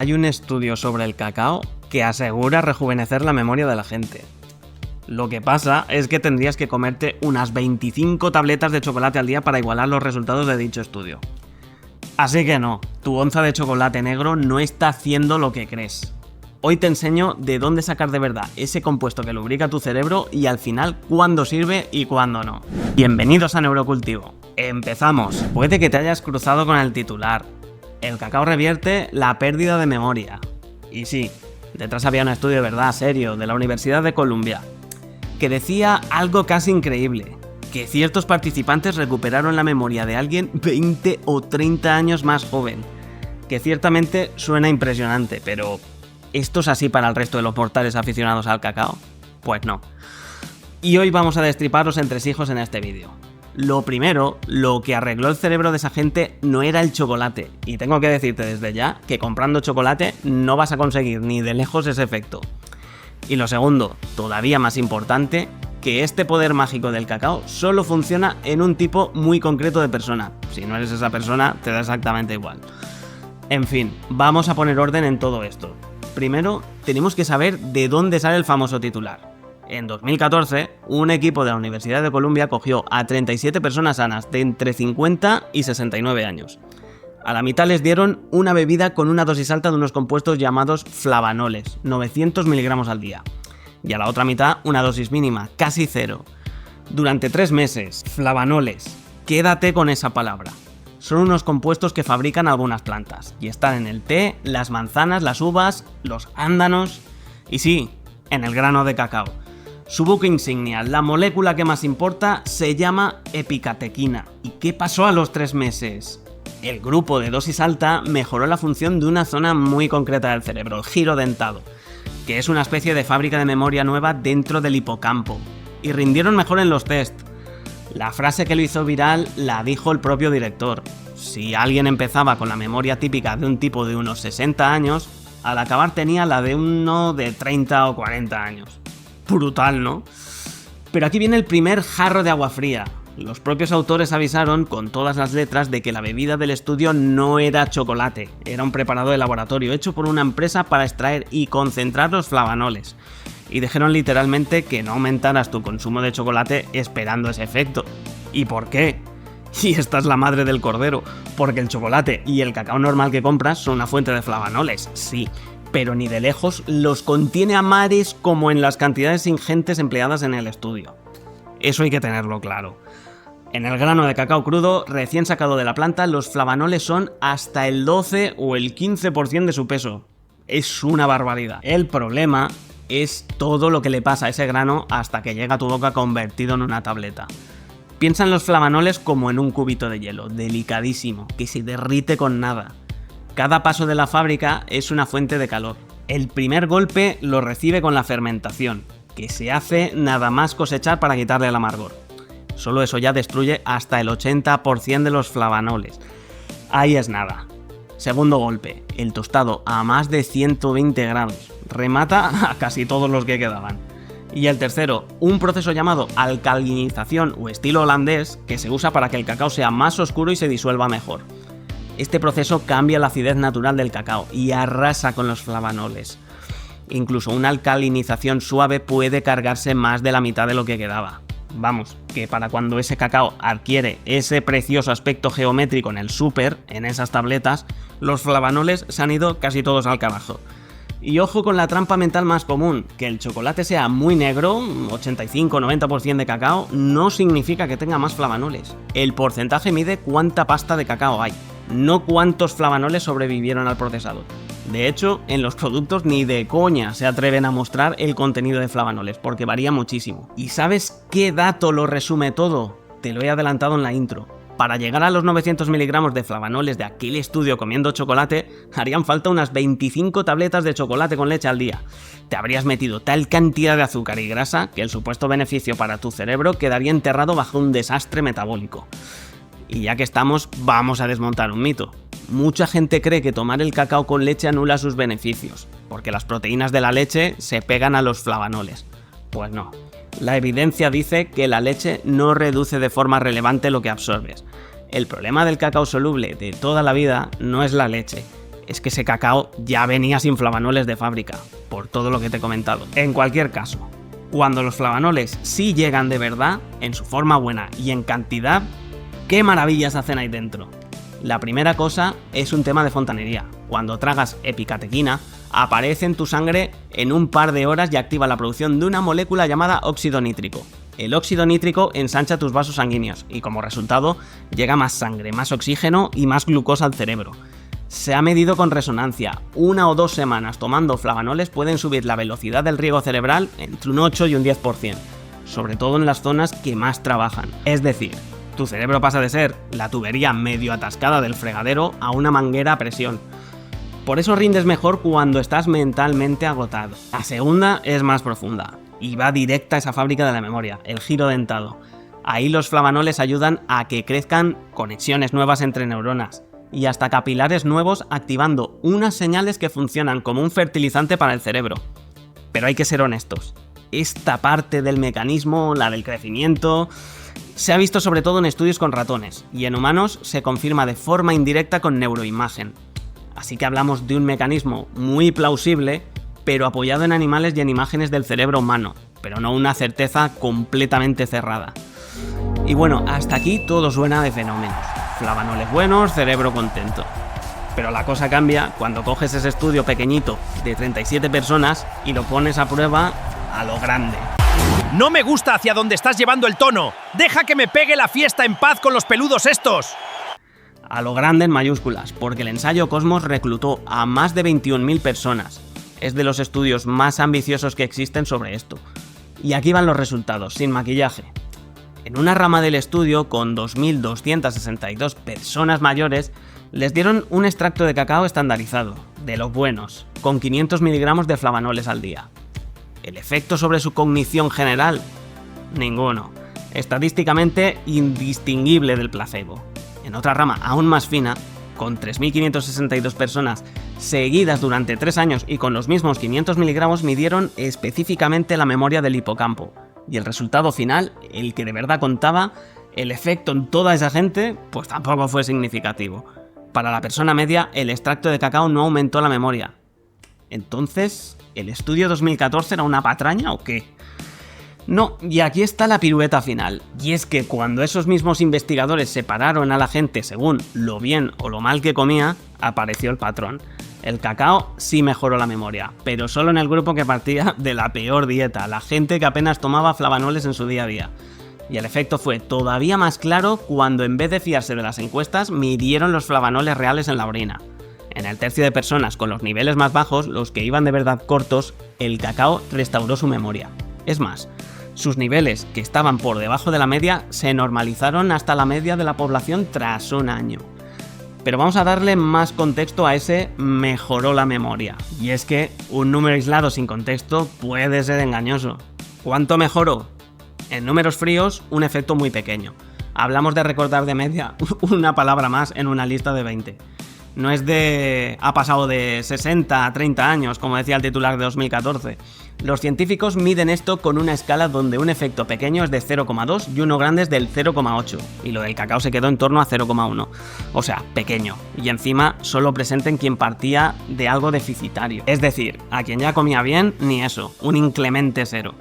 Hay un estudio sobre el cacao que asegura rejuvenecer la memoria de la gente. Lo que pasa es que tendrías que comerte unas 25 tabletas de chocolate al día para igualar los resultados de dicho estudio. Así que no, tu onza de chocolate negro no está haciendo lo que crees. Hoy te enseño de dónde sacar de verdad ese compuesto que lubrica tu cerebro y al final cuándo sirve y cuándo no. Bienvenidos a Neurocultivo. Empezamos. Puede que te hayas cruzado con el titular. El cacao revierte la pérdida de memoria. Y sí, detrás había un estudio de verdad serio de la Universidad de Columbia que decía algo casi increíble, que ciertos participantes recuperaron la memoria de alguien 20 o 30 años más joven, que ciertamente suena impresionante, pero ¿esto es así para el resto de los mortales aficionados al cacao? Pues no. Y hoy vamos a destripar los entresijos en este vídeo. Lo primero, lo que arregló el cerebro de esa gente no era el chocolate, y tengo que decirte desde ya que comprando chocolate no vas a conseguir ni de lejos ese efecto. Y lo segundo, todavía más importante, que este poder mágico del cacao solo funciona en un tipo muy concreto de persona. Si no eres esa persona, te da exactamente igual. En fin, vamos a poner orden en todo esto. Primero, tenemos que saber de dónde sale el famoso titular. En 2014, un equipo de la Universidad de Columbia cogió a 37 personas sanas de entre 50 y 69 años. A la mitad les dieron una bebida con una dosis alta de unos compuestos llamados flavanoles, 900 miligramos al día. Y a la otra mitad una dosis mínima, casi cero. Durante 3 meses, flavanoles, quédate con esa palabra. Son unos compuestos que fabrican algunas plantas y están en el té, las manzanas, las uvas, los árándanos y sí, en el grano de cacao. Su buque insignia, la molécula que más importa, se llama epicatequina. ¿Y qué pasó a los 3 meses? El grupo de dosis alta mejoró la función de una zona muy concreta del cerebro, el giro dentado, que es una especie de fábrica de memoria nueva dentro del hipocampo, y rindieron mejor en los test. La frase que lo hizo viral la dijo el propio director. Si alguien empezaba con la memoria típica de un tipo de unos 60 años, al acabar tenía la de uno de 30 o 40 años. Brutal, ¿no? Pero aquí viene el primer jarro de agua fría. Los propios autores avisaron con todas las letras de que la bebida del estudio no era chocolate, era un preparado de laboratorio hecho por una empresa para extraer y concentrar los flavanoles. Y dijeron literalmente que no aumentaras tu consumo de chocolate esperando ese efecto. ¿Y por qué? Y esta es la madre del cordero, porque el chocolate y el cacao normal que compras son una fuente de flavanoles, sí, pero ni de lejos los contiene a mares como en las cantidades ingentes empleadas en el estudio. Eso hay que tenerlo claro. En el grano de cacao crudo, recién sacado de la planta, los flavanoles son hasta el 12 o el 15% de su peso. Es una barbaridad. El problema es todo lo que le pasa a ese grano hasta que llega a tu boca convertido en una tableta. Piensa en los flavanoles como en un cubito de hielo, delicadísimo, que se derrite con nada. Cada paso de la fábrica es una fuente de calor. El primer golpe lo recibe con la fermentación, que se hace nada más cosechar para quitarle el amargor. Solo eso ya destruye hasta el 80% de los flavanoles. Ahí es nada. Segundo golpe, el tostado a más de 120 grados. Remata a casi todos los que quedaban. Y el tercero, un proceso llamado alcalinización o estilo holandés que se usa para que el cacao sea más oscuro y se disuelva mejor. Este proceso cambia la acidez natural del cacao y arrasa con los flavanoles. Incluso una alcalinización suave puede cargarse más de la mitad de lo que quedaba. Vamos, que para cuando ese cacao adquiere ese precioso aspecto geométrico en el súper, en esas tabletas, los flavanoles se han ido casi todos al carajo. Y ojo con la trampa mental más común, que el chocolate sea muy negro, 85-90% de cacao, no significa que tenga más flavanoles. El porcentaje mide cuánta pasta de cacao hay, no cuántos flavanoles sobrevivieron al procesado. De hecho, en los productos ni de coña se atreven a mostrar el contenido de flavanoles, porque varía muchísimo. ¿Y sabes qué dato lo resume todo? Te lo he adelantado en la intro. Para llegar a los 900 miligramos de flavanoles de aquel estudio comiendo chocolate, harían falta unas 25 tabletas de chocolate con leche al día. Te habrías metido tal cantidad de azúcar y grasa que el supuesto beneficio para tu cerebro quedaría enterrado bajo un desastre metabólico. Y ya que estamos, vamos a desmontar un mito. Mucha gente cree que tomar el cacao con leche anula sus beneficios, porque las proteínas de la leche se pegan a los flavanoles. Pues no. La evidencia dice que la leche no reduce de forma relevante lo que absorbes. El problema del cacao soluble de toda la vida no es la leche, es que ese cacao ya venía sin flavanoles de fábrica, por todo lo que te he comentado. En cualquier caso, cuando los flavanoles sí llegan de verdad, en su forma buena y en cantidad, ¡qué maravillas hacen ahí dentro! La primera cosa es un tema de fontanería. Cuando tragas epicatequina, aparece en tu sangre en un par de horas y activa la producción de una molécula llamada óxido nítrico. El óxido nítrico ensancha tus vasos sanguíneos y como resultado llega más sangre, más oxígeno y más glucosa al cerebro. Se ha medido con resonancia. 1 o 2 semanas tomando flavanoles pueden subir la velocidad del riego cerebral entre un 8 y un 10%, sobre todo en las zonas que más trabajan. Es decir, tu cerebro pasa de ser la tubería medio atascada del fregadero a una manguera a presión. Por eso rindes mejor cuando estás mentalmente agotado. La segunda es más profunda y va directa a esa fábrica de la memoria, el giro dentado. Ahí los flavanoles ayudan a que crezcan conexiones nuevas entre neuronas y hasta capilares nuevos, activando unas señales que funcionan como un fertilizante para el cerebro. Pero hay que ser honestos, esta parte del mecanismo, la del crecimiento, se ha visto sobre todo en estudios con ratones, y en humanos se confirma de forma indirecta con neuroimagen. Así que hablamos de un mecanismo muy plausible, pero apoyado en animales y en imágenes del cerebro humano, pero no una certeza completamente cerrada. Y bueno, hasta aquí todo suena de fenómenos. Flavanoles buenos, cerebro contento. Pero la cosa cambia cuando coges ese estudio pequeñito de 37 personas y lo pones a prueba a lo grande. No me gusta hacia dónde estás llevando el tono. Deja que me pegue la fiesta en paz con los peludos estos. A lo grande en mayúsculas, porque el ensayo Cosmos reclutó a más de 21.000 personas. Es de los estudios más ambiciosos que existen sobre esto. Y aquí van los resultados, sin maquillaje. En una rama del estudio, con 2.262 personas mayores, les dieron un extracto de cacao estandarizado, de los buenos, con 500 miligramos de flavanoles al día. ¿El efecto sobre su cognición general? Ninguno. Estadísticamente indistinguible del placebo. En otra rama aún más fina, con 3.562 personas seguidas durante 3 años y con los mismos 500 miligramos, midieron específicamente la memoria del hipocampo. Y el resultado final, el que de verdad contaba, el efecto en toda esa gente, pues tampoco fue significativo. Para la persona media, el extracto de cacao no aumentó la memoria. Entonces, ¿el estudio 2014 era una patraña o qué? No, y aquí está la pirueta final. Y es que cuando esos mismos investigadores separaron a la gente según lo bien o lo mal que comía, apareció el patrón. El cacao sí mejoró la memoria, pero solo en el grupo que partía de la peor dieta, la gente que apenas tomaba flavanoles en su día a día. Y el efecto fue todavía más claro cuando en vez de fiarse de las encuestas, midieron los flavanoles reales en la orina. En el tercio de personas con los niveles más bajos, los que iban de verdad cortos, el cacao restauró su memoria. Es más, sus niveles, que estaban por debajo de la media, se normalizaron hasta la media de la población tras un año. Pero vamos a darle más contexto a ese mejoró la memoria. Y es que un número aislado sin contexto puede ser engañoso. ¿Cuánto mejoró? En números fríos, un efecto muy pequeño. Hablamos de recordar de media una palabra más en una lista de 20. No es de ha pasado de 60 a 30 años, como decía el titular de 2014. Los científicos miden esto con una escala donde un efecto pequeño es de 0,2 y uno grande es del 0,8, y lo del cacao se quedó en torno a 0,1. O sea, pequeño, y encima solo presente en quien partía de algo deficitario. Es decir, a quien ya comía bien, ni eso, un inclemente 0.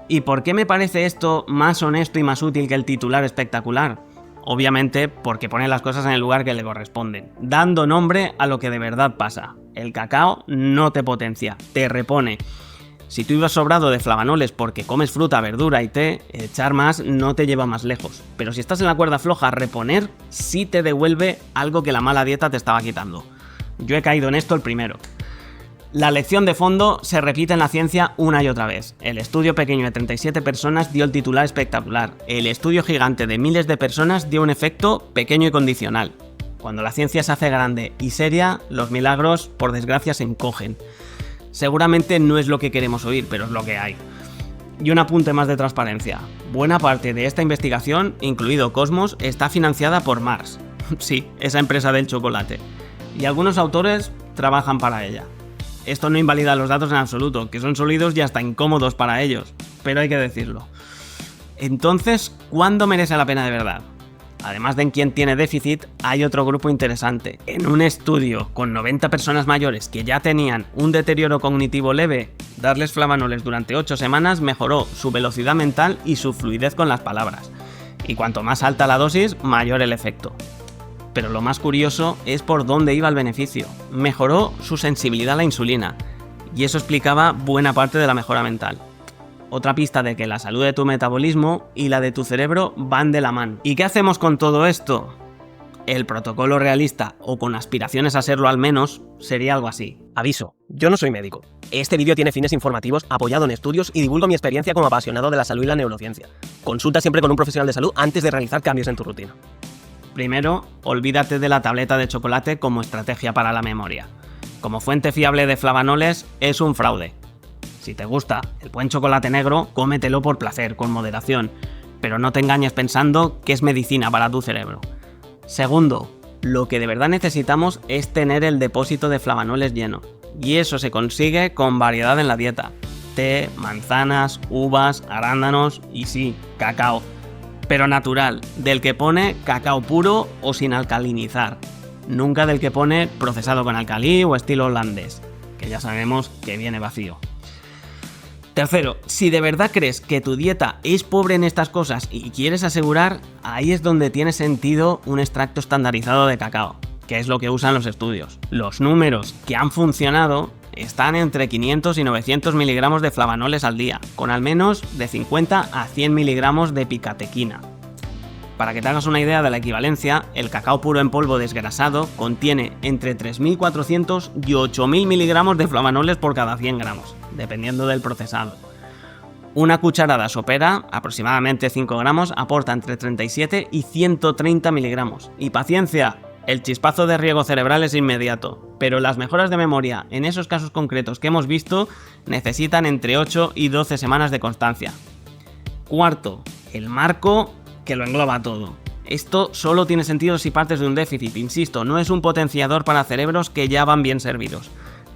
¿Y por qué me parece esto más honesto y más útil que el titular espectacular? Obviamente porque pone las cosas en el lugar que le corresponden, dando nombre a lo que de verdad pasa. El cacao no te potencia, te repone. Si tú ibas sobrado de flavanoles porque comes fruta, verdura y té, echar más no te lleva más lejos. Pero si estás en la cuerda floja, reponer sí te devuelve algo que la mala dieta te estaba quitando. Yo he caído en esto el primero. La lección de fondo se repite en la ciencia una y otra vez. El estudio pequeño de 37 personas dio el titular espectacular. El estudio gigante de miles de personas dio un efecto pequeño y condicional. Cuando la ciencia se hace grande y seria, los milagros, por desgracia, se encogen. Seguramente no es lo que queremos oír, pero es lo que hay. Y un apunte más de transparencia. Buena parte de esta investigación, incluido Cosmos, está financiada por Mars. Sí, esa empresa del chocolate. Y algunos autores trabajan para ella. Esto no invalida los datos en absoluto, que son sólidos y hasta incómodos para ellos, pero hay que decirlo. Entonces, ¿cuándo merece la pena de verdad? además de en quien tiene déficit, hay otro grupo interesante. En un estudio con 90 personas mayores que ya tenían un deterioro cognitivo leve, darles flavanoles durante 8 semanas mejoró su velocidad mental y su fluidez con las palabras. Y cuanto más alta la dosis, mayor el efecto. Pero lo más curioso es por dónde iba el beneficio. Mejoró su sensibilidad a la insulina, y eso explicaba buena parte de la mejora mental. Otra pista de que la salud de tu metabolismo y la de tu cerebro van de la mano. ¿Y qué hacemos con todo esto? El protocolo realista, o con aspiraciones a serlo al menos, sería algo así. Aviso, yo no soy médico. Este vídeo tiene fines informativos, apoyado en estudios y divulgo mi experiencia como apasionado de la salud y la neurociencia. Consulta siempre con un profesional de salud antes de realizar cambios en tu rutina. Primero, olvídate de la tableta de chocolate como estrategia para la memoria. Como fuente fiable de flavanoles, es un fraude. Si te gusta el buen chocolate negro, cómetelo por placer, con moderación, pero no te engañes pensando que es medicina para tu cerebro. Segundo, lo que de verdad necesitamos es tener el depósito de flavanoles lleno, y eso se consigue con variedad en la dieta. Té, manzanas, uvas, arándanos y sí, cacao. Pero natural, del que pone cacao puro o sin alcalinizar. Nunca del que pone procesado con alcalí o estilo holandés, que ya sabemos que viene vacío. Tercero, si de verdad crees que tu dieta es pobre en estas cosas y quieres asegurar, ahí es donde tiene sentido un extracto estandarizado de cacao, que es lo que usan los estudios. Los números que han funcionado están entre 500 y 900 miligramos de flavanoles al día, con al menos de 50 a 100 miligramos de picatequina. Para que te hagas una idea de la equivalencia, el cacao puro en polvo desgrasado contiene entre 3.400 y 8.000 miligramos de flavanoles por cada 100 gramos, dependiendo del procesado. Una cucharada sopera, aproximadamente 5 gramos, aporta entre 37 y 130 miligramos. Y paciencia, el chispazo de riego cerebral es inmediato, pero las mejoras de memoria en esos casos concretos que hemos visto necesitan entre 8 y 12 semanas de constancia. Cuarto, el marco que lo engloba todo. Esto solo tiene sentido si partes de un déficit, insisto, no es un potenciador para cerebros que ya van bien servidos.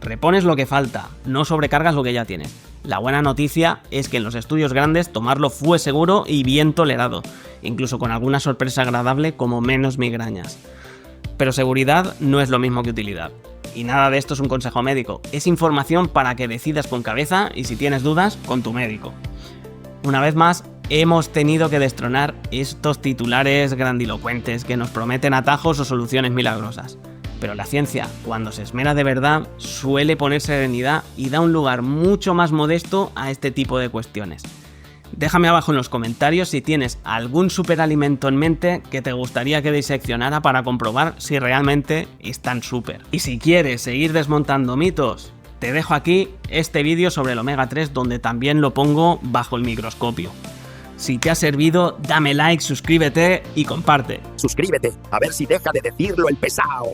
Repones lo que falta, no sobrecargas lo que ya tienes. La buena noticia es que en los estudios grandes tomarlo fue seguro y bien tolerado, incluso con alguna sorpresa agradable como menos migrañas. Pero seguridad no es lo mismo que utilidad. Y nada de esto es un consejo médico, es información para que decidas con cabeza y si tienes dudas, con tu médico. Una vez más, hemos tenido que destronar estos titulares grandilocuentes que nos prometen atajos o soluciones milagrosas. Pero la ciencia, cuando se esmera de verdad, suele poner serenidad y da un lugar mucho más modesto a este tipo de cuestiones. Déjame abajo en los comentarios si tienes algún superalimento en mente que te gustaría que diseccionara para comprobar si realmente es tan súper. Y si quieres seguir desmontando mitos, te dejo aquí este vídeo sobre el omega 3 donde también lo pongo bajo el microscopio. Si te ha servido, dame like, suscríbete y comparte. Suscríbete, a ver si deja de decirlo el pesado.